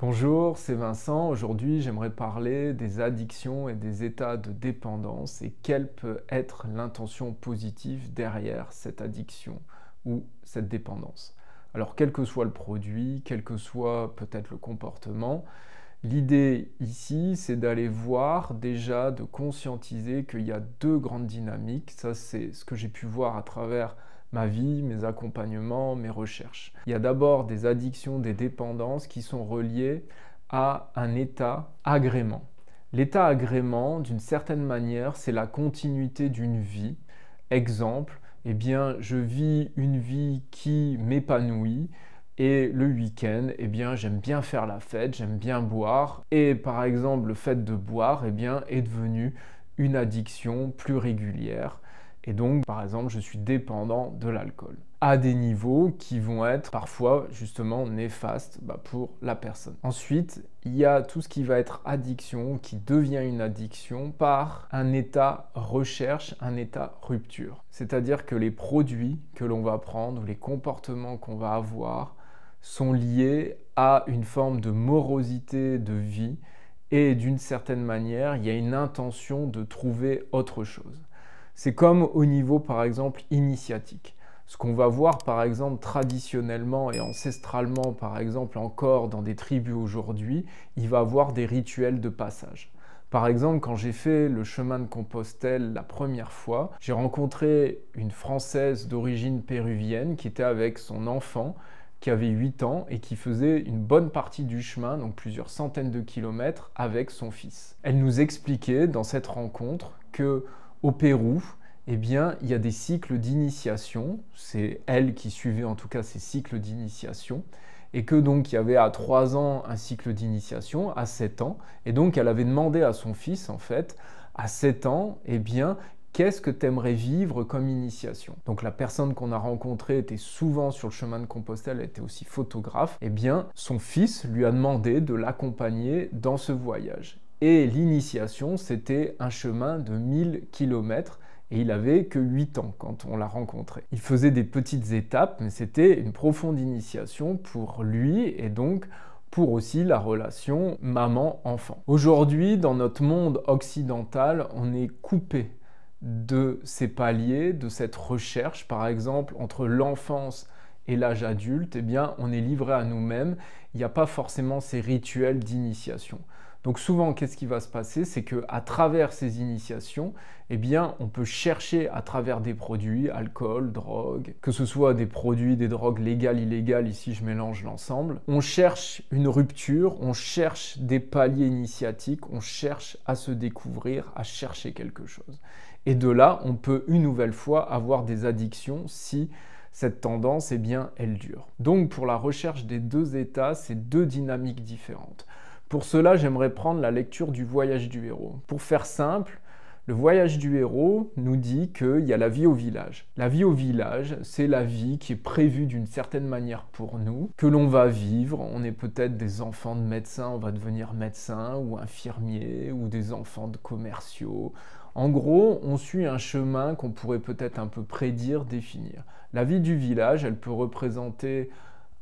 Bonjour, c'est Vincent. Aujourd'hui, j'aimerais parler des addictions et des états de dépendance et quelle peut être l'intention positive derrière cette addiction ou cette dépendance. Alors, quel que soit le produit, quel que soit peut-être le comportement, l'idée ici, c'est d'aller voir déjà, de conscientiser qu'il y a deux grandes dynamiques. Ça, c'est ce que j'ai pu voir à travers ma vie, mes accompagnements, mes recherches. Il y a d'abord des addictions, des dépendances qui sont reliées à un état agrément. L'état agrément, d'une certaine manière, c'est la continuité d'une vie. Exemple, eh bien, je vis une vie qui m'épanouit et le week-end, eh bien, j'aime bien faire la fête, j'aime bien boire. Et par exemple, le fait de boire, eh bien, est devenu une addiction plus régulière. Et donc, par exemple, je suis dépendant de l'alcool à des niveaux qui vont être parfois justement néfastes pour la personne. Ensuite, il y a tout ce qui va être addiction, qui devient une addiction par un état recherche, un état rupture. C'est-à-dire que les produits que l'on va prendre ou les comportements qu'on va avoir sont liés à une forme de morosité de vie et d'une certaine manière, il y a une intention de trouver autre chose. C'est comme au niveau, par exemple, initiatique. Ce qu'on va voir, par exemple, traditionnellement et ancestralement, par exemple, encore dans des tribus aujourd'hui, il va y avoir des rituels de passage. Par exemple, quand j'ai fait le chemin de Compostelle la première fois, j'ai rencontré une Française d'origine péruvienne qui était avec son enfant, qui avait 8 ans et qui faisait une bonne partie du chemin, donc plusieurs centaines de kilomètres, avec son fils. Elle nous expliquait dans cette rencontre que au Pérou, eh bien, il y a des cycles d'initiation, c'est elle qui suivait en tout cas ces cycles d'initiation, et que donc il y avait à 3 ans un cycle d'initiation, à 7 ans, et donc elle avait demandé à son fils en fait, à 7 ans, eh bien, qu'est-ce que tu aimerais vivre comme initiation? Donc la personne qu'on a rencontrée était souvent sur le chemin de Compostelle, elle était aussi photographe, eh bien, son fils lui a demandé de l'accompagner dans ce voyage. Et l'initiation, c'était un chemin de 1000 km et il avait que 8 ans quand on l'a rencontré. Il faisait des petites étapes, mais c'était une profonde initiation pour lui et donc pour aussi la relation maman-enfant. Aujourd'hui, dans notre monde occidental, on est coupé de ces paliers, de cette recherche, par exemple, entre l'enfance et l'âge adulte, eh bien, on est livré à nous-mêmes. Il n'y a pas forcément ces rituels d'initiation. Donc souvent, qu'est-ce qui va se passer? C'est qu'à travers ces initiations, eh bien, on peut chercher à travers des produits, alcool, drogue, que ce soit des produits, des drogues légales, illégales, ici je mélange l'ensemble. On cherche une rupture, on cherche des paliers initiatiques, on cherche à se découvrir, à chercher quelque chose. Et de là, on peut une nouvelle fois avoir des addictions si cette tendance, eh bien, elle dure. Donc pour la recherche des deux états, c'est deux dynamiques différentes. Pour cela, j'aimerais prendre la lecture du voyage du héros. Pour faire simple, le voyage du héros nous dit qu'il y a la vie au village. La vie au village, c'est la vie qui est prévue d'une certaine manière pour nous, que l'on va vivre. On est peut-être des enfants de médecins, on va devenir médecin ou infirmier, ou des enfants de commerciaux. En gros, on suit un chemin qu'on pourrait peut-être un peu prédire, définir. La vie du village, elle peut représenter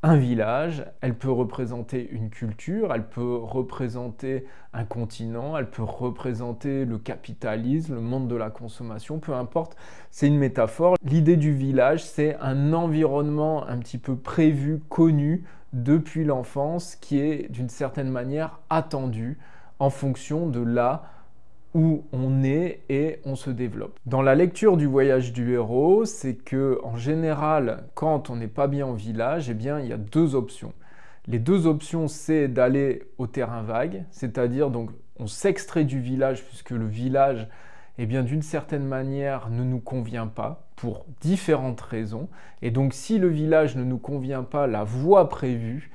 un village, elle peut représenter une culture, elle peut représenter un continent, elle peut représenter le capitalisme, le monde de la consommation, peu importe, c'est une métaphore. L'idée du village, c'est un environnement un petit peu prévu, connu depuis l'enfance, qui est d'une certaine manière attendu en fonction de là où on est et on se développe. Dans la lecture du voyage du héros, c'est que en général, quand on n'est pas bien en village, eh bien, il y a deux options. Les deux options, c'est d'aller au terrain vague, c'est-à-dire donc on s'extrait du village puisque le village, eh bien, d'une certaine manière, ne nous convient pas pour différentes raisons. Et donc, si le village ne nous convient pas, la voie prévue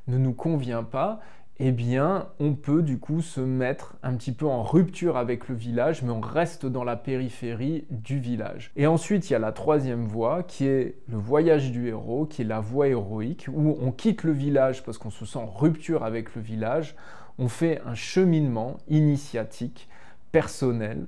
ne nous convient pas, eh bien, on peut du coup se mettre un petit peu en rupture avec le village, mais on reste dans la périphérie du village. Et ensuite, il y a la troisième voie, qui est le voyage du héros, qui est la voie héroïque, où on quitte le village parce qu'on se sent en rupture avec le village, on fait un cheminement initiatique, personnel,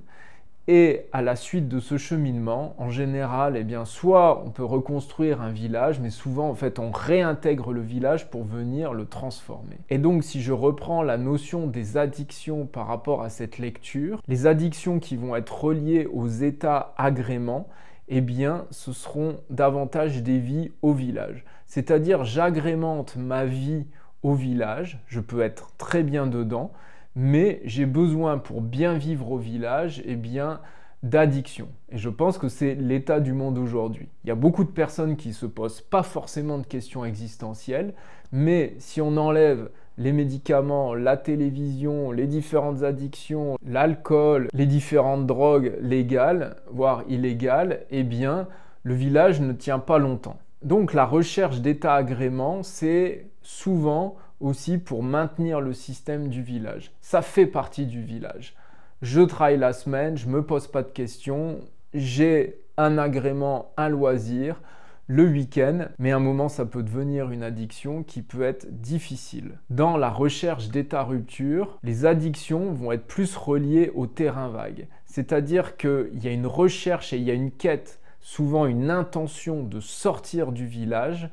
Et à la suite de ce cheminement, en général, eh bien, soit on peut reconstruire un village, mais souvent, en fait, on réintègre le village pour venir le transformer. Et donc, si je reprends la notion des addictions par rapport à cette lecture, les addictions qui vont être reliées aux états agréments, eh bien, ce seront davantage des vies au village. C'est-à-dire, j'agrémente ma vie au village, je peux être très bien dedans, mais j'ai besoin pour bien vivre au village, eh bien, d'addiction. Et je pense que c'est l'état du monde aujourd'hui. Il y a beaucoup de personnes qui ne se posent pas forcément de questions existentielles, mais si on enlève les médicaments, la télévision, les différentes addictions, l'alcool, les différentes drogues légales, voire illégales, eh bien, le village ne tient pas longtemps. Donc la recherche d'état agrément, c'est souvent aussi pour maintenir le système du village. Ça fait partie du village. Je travaille la semaine, je ne me pose pas de questions, j'ai un agrément, un loisir, le week-end, mais à un moment ça peut devenir une addiction qui peut être difficile. Dans la recherche d'état rupture, les addictions vont être plus reliées au terrain vague. C'est-à-dire qu'il y a une recherche et il y a une quête, souvent une intention de sortir du village.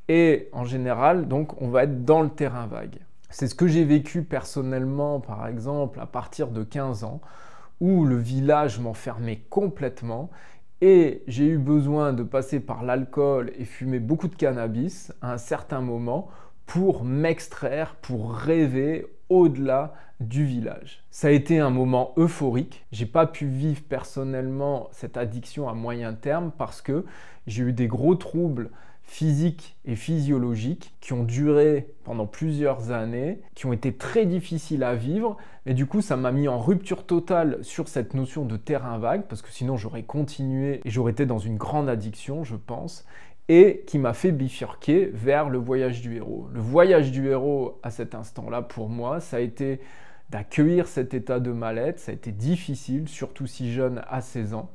Et en général, donc, on va être dans le terrain vague. C'est ce que j'ai vécu personnellement, par exemple, à partir de 15 ans, où le village m'enfermait complètement et j'ai eu besoin de passer par l'alcool et fumer beaucoup de cannabis à un certain moment pour m'extraire, pour rêver au-delà du village. Ça a été un moment euphorique. J'ai pas pu vivre personnellement cette addiction à moyen terme parce que j'ai eu des gros troubles physiques et physiologiques qui ont duré pendant plusieurs années, qui ont été très difficiles à vivre, et du coup ça m'a mis en rupture totale sur cette notion de terrain vague, parce que sinon j'aurais continué et j'aurais été dans une grande addiction, je pense, et qui m'a fait bifurquer vers le voyage du héros. Le voyage du héros à cet instant-là, pour moi, ça a été d'accueillir cet état de mal-être. Ça a été difficile, surtout si jeune à 16 ans,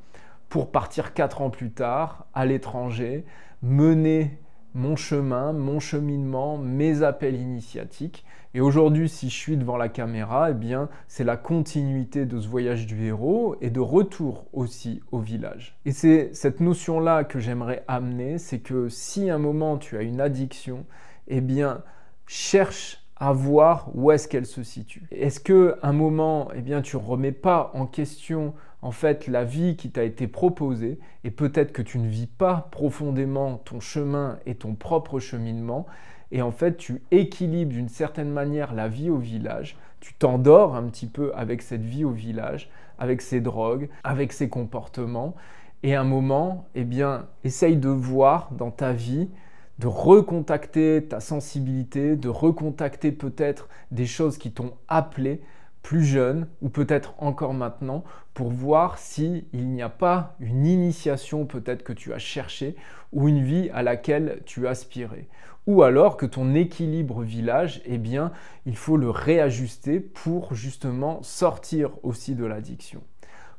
pour partir 4 ans plus tard à l'étranger, mener mon chemin, mon cheminement, mes appels initiatiques. Et aujourd'hui, si je suis devant la caméra, eh bien, c'est la continuité de ce voyage du héros et de retour aussi au village. Et c'est cette notion-là que j'aimerais amener, c'est que si à un moment tu as une addiction, eh bien, cherche à voir où est-ce qu'elle se situe. Est-ce qu'à un moment, eh bien, tu ne remets pas en question en fait la vie qui t'a été proposée et peut-être que tu ne vis pas profondément ton chemin et ton propre cheminement et en fait tu équilibres d'une certaine manière la vie au village, tu t'endors un petit peu avec cette vie au village, avec ces drogues, avec ces comportements et à un moment, eh bien, essaye de voir dans ta vie de recontacter ta sensibilité, de recontacter peut-être des choses qui t'ont appelé plus jeune ou peut-être encore maintenant pour voir s'il n'y a pas une initiation peut-être que tu as cherchée ou une vie à laquelle tu aspirais. Ou alors que ton équilibre village, eh bien, il faut le réajuster pour justement sortir aussi de l'addiction.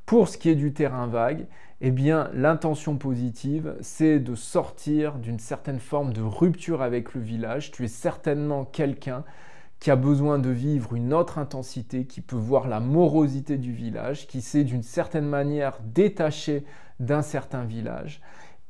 Pour ce qui est du terrain vague, eh bien, l'intention positive, c'est de sortir d'une certaine forme de rupture avec le village. Tu es certainement quelqu'un qui a besoin de vivre une autre intensité, qui peut voir la morosité du village, qui s'est d'une certaine manière détaché d'un certain village.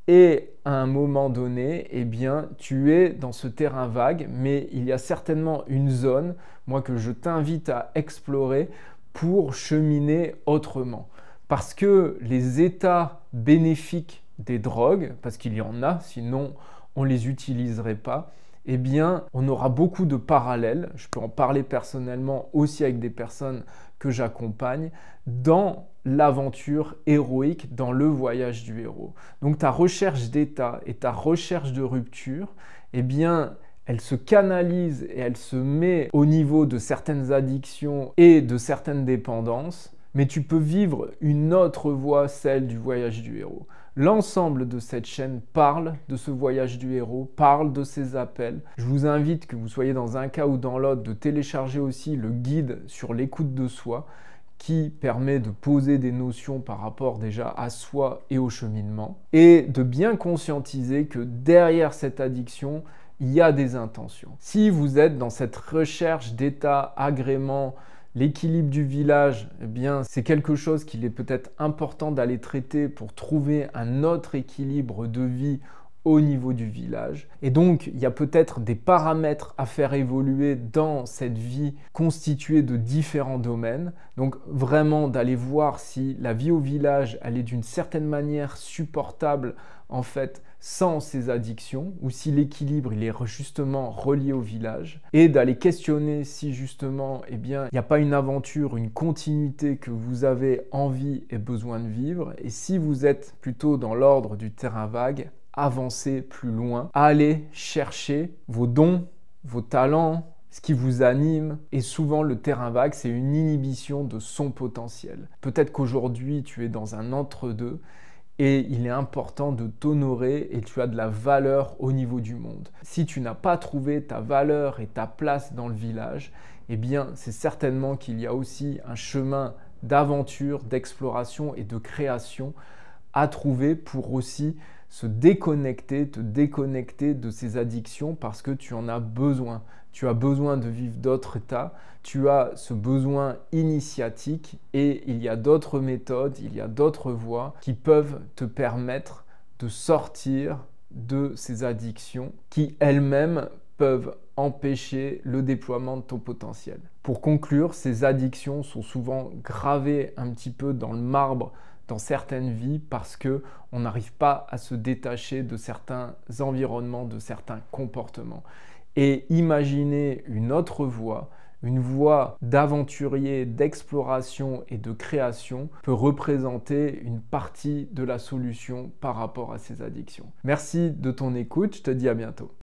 Et à un moment donné, eh bien, tu es dans ce terrain vague, mais il y a certainement une zone, moi, que je t'invite à explorer pour cheminer autrement. Parce que les états bénéfiques des drogues, parce qu'il y en a, sinon on ne les utiliserait pas, eh bien, on aura beaucoup de parallèles. Je peux en parler personnellement aussi avec des personnes que j'accompagne dans l'aventure héroïque, dans le voyage du héros. Donc ta recherche d'état et ta recherche de rupture, eh bien, elle se canalise et elle se met au niveau de certaines addictions et de certaines dépendances, mais tu peux vivre une autre voie, celle du voyage du héros. L'ensemble de cette chaîne parle de ce voyage du héros, parle de ses appels. Je vous invite, que vous soyez dans un cas ou dans l'autre, de télécharger aussi le guide sur l'écoute de soi qui permet de poser des notions par rapport déjà à soi et au cheminement et de bien conscientiser que derrière cette addiction, il y a des intentions. Si vous êtes dans cette recherche d'état agrément, L'équilibre du village, eh bien, c'est quelque chose qu'il est peut-être important d'aller traiter pour trouver un autre équilibre de vie au niveau du village. Et donc, il y a peut-être des paramètres à faire évoluer dans cette vie constituée de différents domaines. Donc, vraiment d'aller voir si la vie au village, elle est d'une certaine manière supportable, en fait, sans ces addictions, ou si l'équilibre, il est justement relié au village, et d'aller questionner si justement, eh bien, il n'y a pas une aventure, une continuité que vous avez envie et besoin de vivre, et si vous êtes plutôt dans l'ordre du terrain vague, avancez plus loin, allez chercher vos dons, vos talents, ce qui vous anime. Et souvent, le terrain vague, c'est une inhibition de son potentiel. Peut-être qu'aujourd'hui, tu es dans un entre-deux et il est important de t'honorer et tu as de la valeur au niveau du monde. Si tu n'as pas trouvé ta valeur et ta place dans le village, eh bien, c'est certainement qu'il y a aussi un chemin d'aventure, d'exploration et de création à trouver pour aussi se déconnecter, te déconnecter de ces addictions parce que tu en as besoin. Tu as besoin de vivre d'autres états, tu as ce besoin initiatique et il y a d'autres méthodes, il y a d'autres voies qui peuvent te permettre de sortir de ces addictions qui elles-mêmes peuvent empêcher le déploiement de ton potentiel. Pour conclure, ces addictions sont souvent gravées un petit peu dans le marbre dans certaines vies parce qu'on n'arrive pas à se détacher de certains environnements, de certains comportements. Et imaginer une autre voie, une voie d'aventurier, d'exploration et de création peut représenter une partie de la solution par rapport à ces addictions. Merci de ton écoute, je te dis à bientôt.